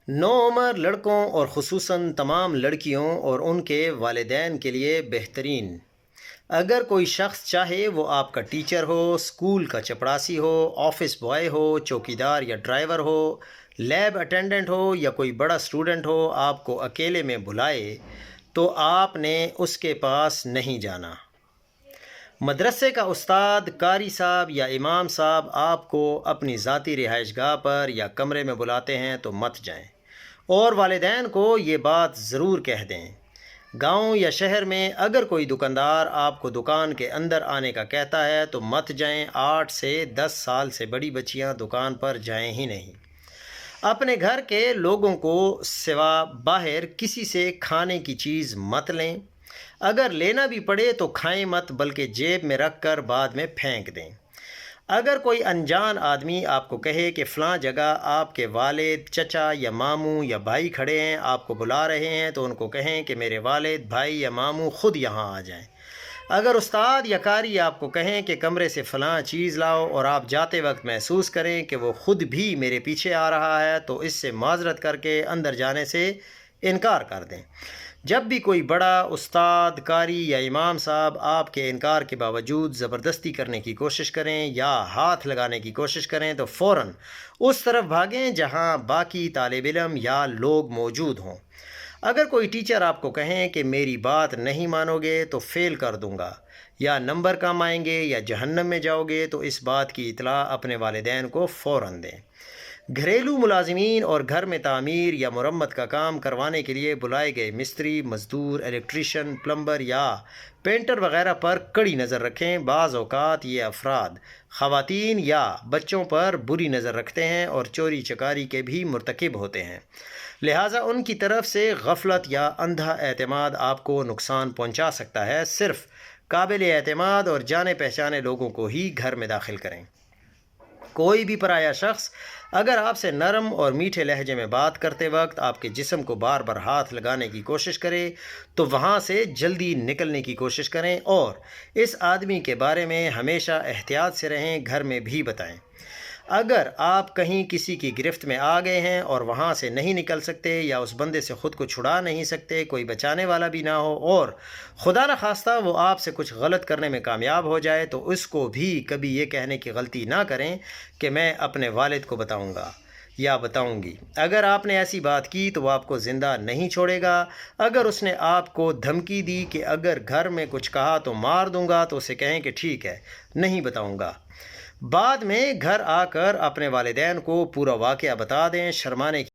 نوعمر لڑکوں اور خصوصاً تمام لڑکیوں اور ان کے والدین کے لیے بہترین۔ اگر کوئی شخص چاہے وہ آپ کا ٹیچر ہو، اسکول کا چپڑاسی ہو، آفس بوائے ہو، چوکیدار یا ڈرائیور ہو، لیب اٹینڈنٹ ہو یا کوئی بڑا اسٹوڈنٹ ہو، آپ کو اکیلے میں بلائے تو آپ نے اس کے پاس نہیں جانا۔ مدرسے کا استاد، قاری صاحب یا امام صاحب آپ کو اپنی ذاتی رہائش گاہ پر یا کمرے میں بلاتے ہیں تو مت جائیں، اور والدین کو یہ بات ضرور کہہ دیں۔ گاؤں یا شہر میں اگر کوئی دکاندار آپ کو دکان کے اندر آنے کا کہتا ہے تو مت جائیں۔ 8 سے 10 سال سے بڑی بچیاں دکان پر جائیں ہی نہیں۔ اپنے گھر کے لوگوں کو سوا باہر کسی سے کھانے کی چیز مت لیں۔ اگر لینا بھی پڑے تو کھائیں مت، بلکہ جیب میں رکھ کر بعد میں پھینک دیں۔ اگر کوئی انجان آدمی آپ کو کہے کہ فلاں جگہ آپ کے والد، چچا یا ماموں یا بھائی کھڑے ہیں، آپ کو بلا رہے ہیں، تو ان کو کہیں کہ میرے والد، بھائی یا ماموں خود یہاں آ جائیں۔ اگر استاد یا قاری آپ کو کہیں کہ کمرے سے فلاں چیز لاؤ اور آپ جاتے وقت محسوس کریں کہ وہ خود بھی میرے پیچھے آ رہا ہے، تو اس سے معذرت کر کے اندر جانے سے انکار کر دیں۔ جب بھی کوئی بڑا استاد، قاری یا امام صاحب آپ کے انکار کے باوجود زبردستی کرنے کی کوشش کریں یا ہاتھ لگانے کی کوشش کریں تو فوراً اس طرف بھاگیں جہاں باقی طالب علم یا لوگ موجود ہوں۔ اگر کوئی ٹیچر آپ کو کہیں کہ میری بات نہیں مانو گے تو فیل کر دوں گا، یا نمبر کم آئیں گے یا جہنم میں جاؤ گے، تو اس بات کی اطلاع اپنے والدین کو فوراً دیں۔ گھریلو ملازمین اور گھر میں تعمیر یا مرمت کا کام کروانے کے لیے بلائے گئے مستری، مزدور، الیکٹریشین، پلمبر یا پینٹر وغیرہ پر کڑی نظر رکھیں۔ بعض اوقات یہ افراد خواتین یا بچوں پر بری نظر رکھتے ہیں اور چوری چکاری کے بھی مرتکب ہوتے ہیں، لہٰذا ان کی طرف سے غفلت یا اندھا اعتماد آپ کو نقصان پہنچا سکتا ہے۔ صرف قابل اعتماد اور جانے پہچانے لوگوں کو ہی گھر میں داخل کریں۔ کوئی بھی پرایا شخص اگر آپ سے نرم اور میٹھے لہجے میں بات کرتے وقت آپ کے جسم کو بار بار ہاتھ لگانے کی کوشش کرے تو وہاں سے جلدی نکلنے کی کوشش کریں، اور اس آدمی کے بارے میں ہمیشہ احتیاط سے رہیں، گھر میں بھی بتائیں۔ اگر آپ کہیں کسی کی گرفت میں آ گئے ہیں اور وہاں سے نہیں نکل سکتے یا اس بندے سے خود کو چھڑا نہیں سکتے، کوئی بچانے والا بھی نہ ہو، اور خدا نخواستہ وہ آپ سے کچھ غلط کرنے میں کامیاب ہو جائے، تو اس کو بھی کبھی یہ کہنے کی غلطی نہ کریں کہ میں اپنے والد کو بتاؤں گا یا بتاؤں گی۔ اگر آپ نے ایسی بات کی تو وہ آپ کو زندہ نہیں چھوڑے گا۔ اگر اس نے آپ کو دھمکی دی کہ اگر گھر میں کچھ کہا تو مار دوں گا، تو اسے کہیں کہ ٹھیک ہے، نہیں بتاؤں گا۔ بعد میں گھر آ کر اپنے والدین کو پورا واقعہ بتا دیں۔ شرمانے کی